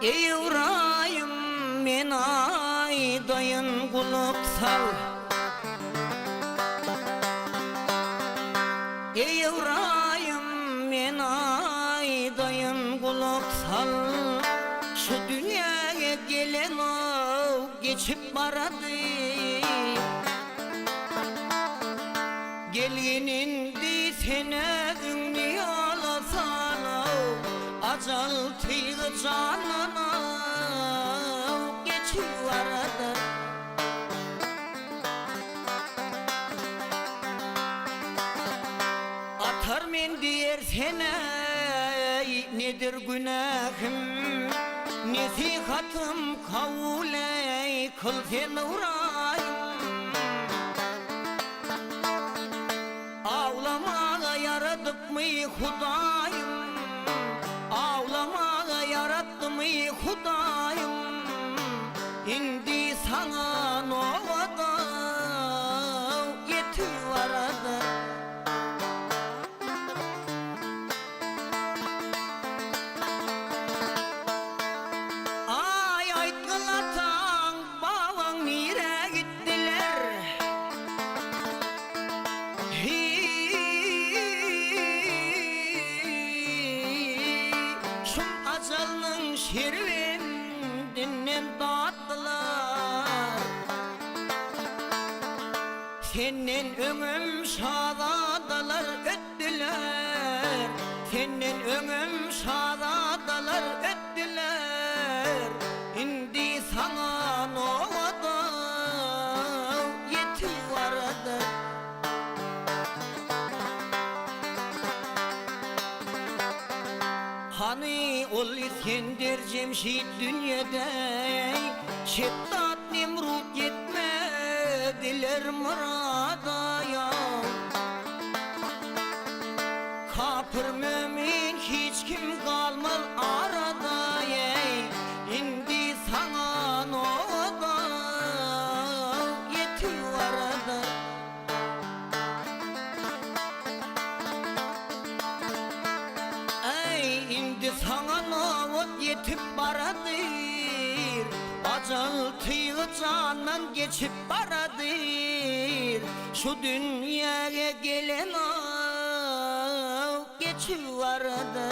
Evrayım men aydayın kulak sal. Evrayım men aydayın kulak sal. Şu dünyaya gelen o geçip baradı. Gelinin sene ünlü alasana. Acal tıyı canına geçiyor arada. Atar men diyer sene nedir günahım, nesihatım kavule kıl sen uğrayım. Ağlamaya yaradık mı Hudayım, ağlamaya yarattı mı Hudayım. İndi sana novada yetiyor arada. Ay aytkılatan bağın nire gittiler. Şun acalının şervindinden dağıttılar. Senin ömüm şadadalar öttüler. Senin ömüm şadadalar öttüler. İndi sana novada yetiyor arada. Hani ol İskender Cemşit dünyada, Şeddat Nemrut yetmediler murada ya. Kafir mümin hiç kim kalmaz arada ey. İndi sana novada yetiyor arada. İndi sana novut yetip baradır. Acal tıyı canan geçip baradır. Şu dünyaya gelen o geçiyor arada.